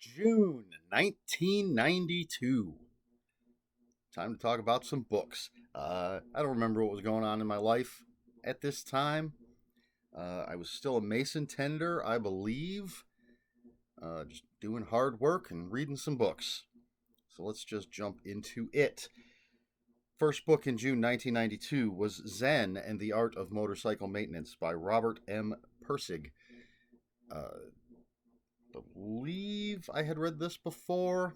June 1992. Time to talk about some books. I don't remember what was going on in my life at this time. I was still a mason tender, I believe, just doing hard work and reading some books. So let's just jump into it. First book in June 1992 was Zen and the Art of Motorcycle Maintenance by Robert M. Persig. Believe I had read this before.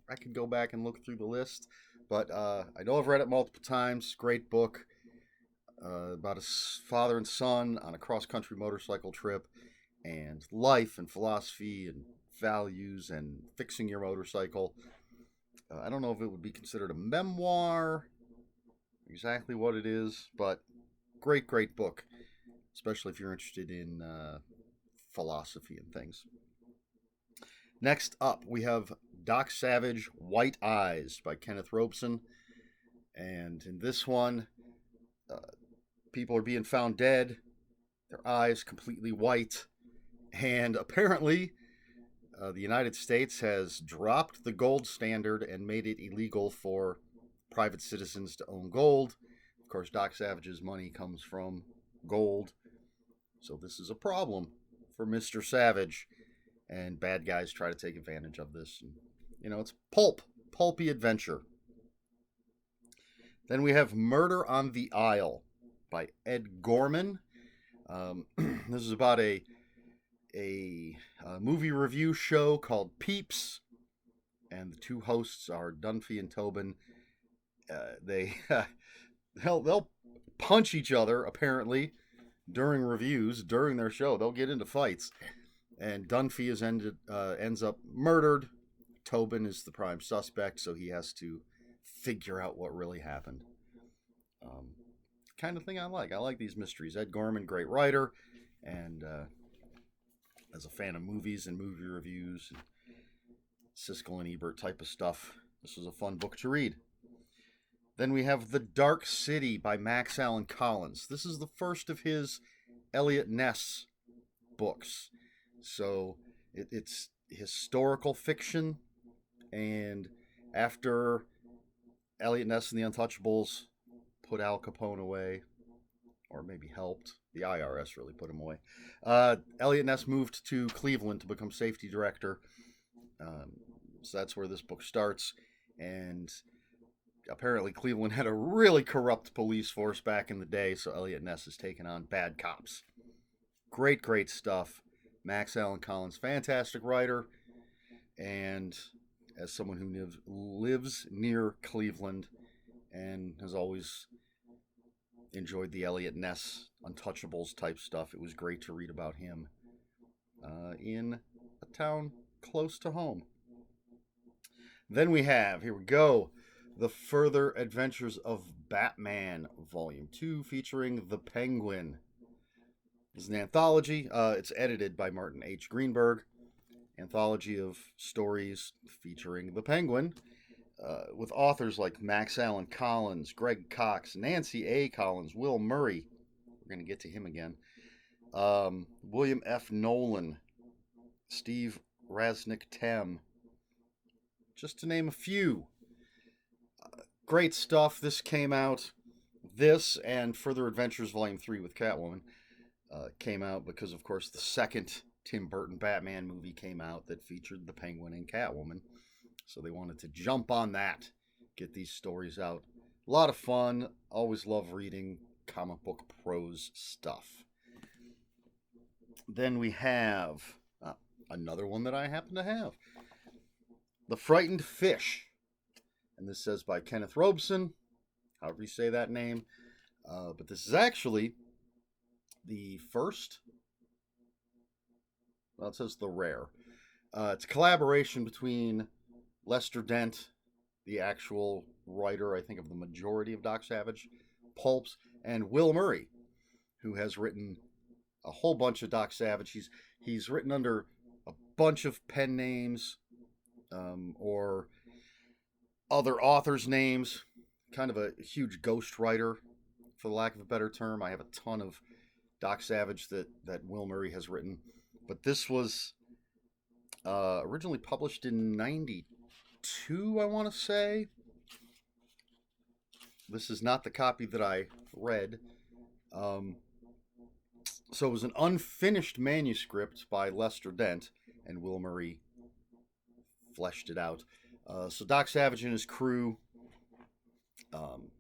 I could go back and look through the list, but I know I've read it multiple times. Great book about a father and son on a cross country motorcycle trip, and life and philosophy and values and fixing your motorcycle. I don't know if it would be considered a memoir, exactly what it is, but great book, especially if you're interested in philosophy and things. Next up, we have Doc Savage, White Eyes by Kenneth Robson. And in this one, people are being found dead, their eyes completely white. And apparently, the United States has dropped the gold standard and made it illegal for private citizens to own gold. Of course, Doc Savage's money comes from gold. So this is a problem for Mr. Savage. And bad guys try to take advantage of this. And, it's pulpy adventure. Then we have Murder on the Isle by Ed Gorman. This is about a movie review show called Peeps, and the two hosts are Dunphy and Tobin. They'll punch each other apparently during reviews during their show. They'll get into fights. And Dunphy ends up murdered. Tobin is the prime suspect, so he has to figure out what really happened. Kind of thing I like. I like these mysteries. Ed Gorman, great writer, and as a fan of movies and movie reviews, and Siskel and Ebert type of stuff, this was a fun book to read. Then we have The Dark City by Max Allan Collins. This is the first of his Eliot Ness books. So it's historical fiction, and after Eliot Ness and the Untouchables put Al Capone away, or maybe helped, the IRS really put him away, Eliot Ness moved to Cleveland to become safety director. So that's where this book starts, and apparently Cleveland had a really corrupt police force back in the day, so Eliot Ness has taken on bad cops. Great stuff. Max Allan Collins, fantastic writer, and as someone who lives near Cleveland and has always enjoyed the Eliot Ness Untouchables type stuff, it was great to read about him in a town close to home. Then we have, here we go, The Further Adventures of Batman, Volume 2, featuring the Penguin. It's an anthology. It's edited by Martin H. Greenberg. Anthology of stories featuring the Penguin, with authors like Max Allan Collins, Greg Cox, Nancy A. Collins, Will Murray. We're going to get to him again. William F. Nolan, Steve Raznick-Tem, just to name a few. Great stuff. This came out. This and Further Adventures Volume 3 with Catwoman. Came out because, of course, the second Tim Burton Batman movie came out that featured the Penguin and Catwoman. So they wanted to jump on that, get these stories out. A lot of fun. Always love reading comic book prose stuff. Then we have another one that I happen to have. The Frightened Fish. And this says by Kenneth Robson, however you say that name. But this is actually the first, well, it says the rare. It's a collaboration between Lester Dent, the actual writer, I think, of the majority of Doc Savage pulps, and Will Murray, who has written a whole bunch of Doc Savage. He's written under a bunch of pen names or other authors' names, kind of a huge ghost writer, for the lack of a better term. I have a ton of Doc Savage that Will Murray has written. But this was Originally published in 92, I want to say. This is not the copy that I read. So it was an unfinished manuscript by Lester Dent, and Will Murray fleshed it out. So Doc Savage and his crew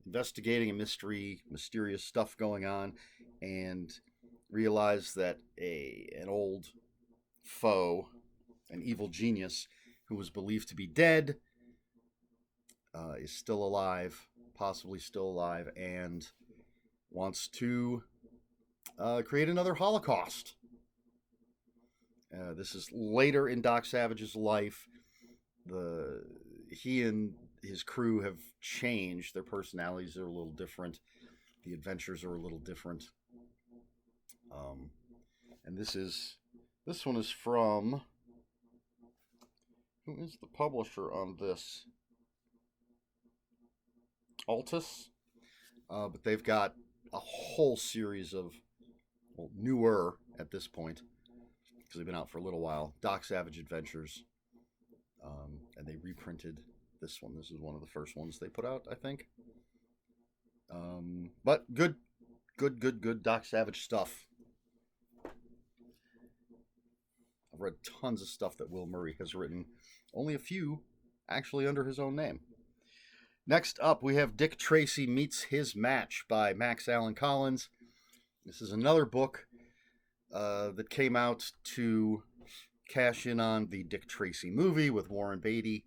investigating a mysterious stuff going on, and realize that an old foe, an evil genius who was believed to be dead, is still alive, possibly still alive, and wants to create another Holocaust. This is later in Doc Savage's life. He and his crew have changed. Their personalities are a little different. The adventures are a little different. And this one is from, who is the publisher on this? Altus. But they've got a whole series of, well, newer at this point, because they've been out for a little while, Doc Savage Adventures. And they reprinted this one. This is one of the first ones they put out, I think. But good Doc Savage stuff. I've read tons of stuff that Will Murray has written. Only a few actually under his own name. Next up, we have Dick Tracy Meets His Match by Max Allan Collins. This is another book that came out to cash in on the Dick Tracy movie with Warren Beatty.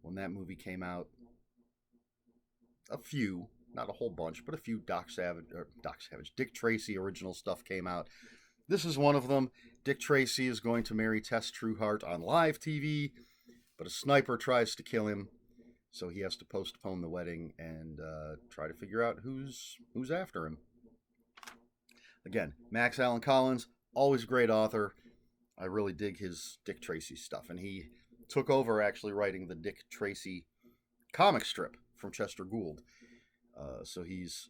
When that movie came out, a few, not a whole bunch, but a few Dick Tracy original stuff came out. This is one of them. Dick Tracy is going to marry Tess Trueheart on live TV, but a sniper tries to kill him, so he has to postpone the wedding and try to figure out who's after him. Again, Max Allan Collins, always a great author. I really dig his Dick Tracy stuff, and he took over actually writing the Dick Tracy comic strip from Chester Gould. So he's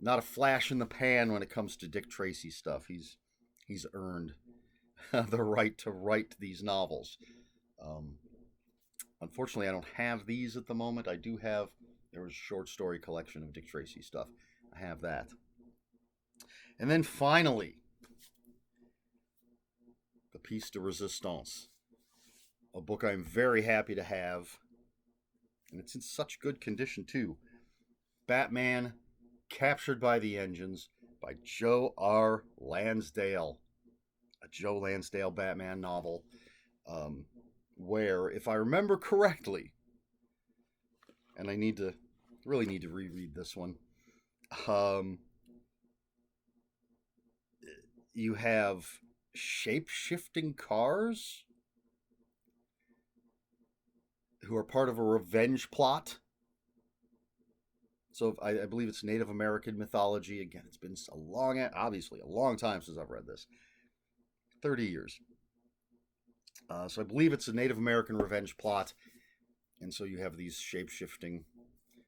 not a flash in the pan when it comes to Dick Tracy stuff. He's earned the right to write these novels. Unfortunately, I don't have these at the moment. There was a short story collection of Dick Tracy stuff. I have that. And then finally, The Piece de Resistance, a book I'm very happy to have, and it's in such good condition too. Batman, Captured by the Engines by Joe R. Lansdale. A Joe Lansdale Batman novel, where, if I remember correctly, and I really need to reread this one, you have shape-shifting cars who are part of a revenge plot. So I believe it's Native American mythology. Again, it's been obviously a long time since I've read this. 30 years. So I believe it's a Native American revenge plot. And so you have these shape-shifting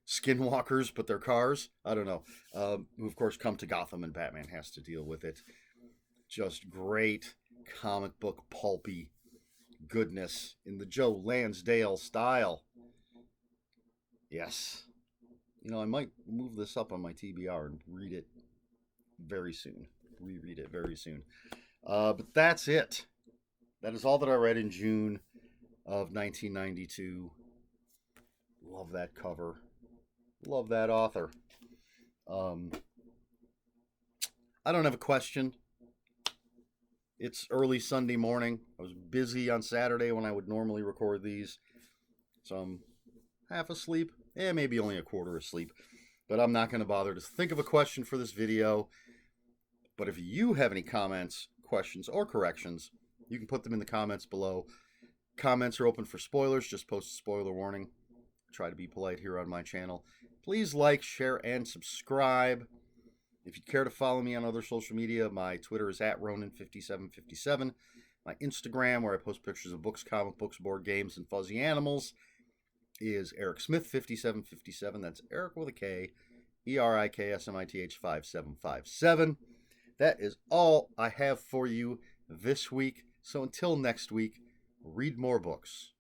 skinwalkers, but they're cars. I don't know. Who, of course, come to Gotham, and Batman has to deal with it. Just great comic book pulpy goodness in the Joe Lansdale style. Yes. I might move this up on my TBR and read it very soon. Reread it very soon. But that's it. That is all that I read in June of 1992. Love that cover. Love that author. I don't have a question. It's early Sunday morning. I was busy on Saturday when I would normally record these. So I'm half asleep. Maybe only a quarter asleep. But I'm not going to bother to think of a question for this video. But if you have any comments, questions, or corrections, you can put them in the comments below. Comments are open for spoilers. Just post a spoiler warning. Try to be polite here on my channel. Please like, share, and subscribe. If you care to follow me on other social media, my Twitter is @Ronin5757. My Instagram, where I post pictures of books, comic books, board games, and fuzzy animals, is Eric Smith 5757. That's Eric with a K, ERIKSMITH 5757. That is all I have for you this week. So until next week, read more books.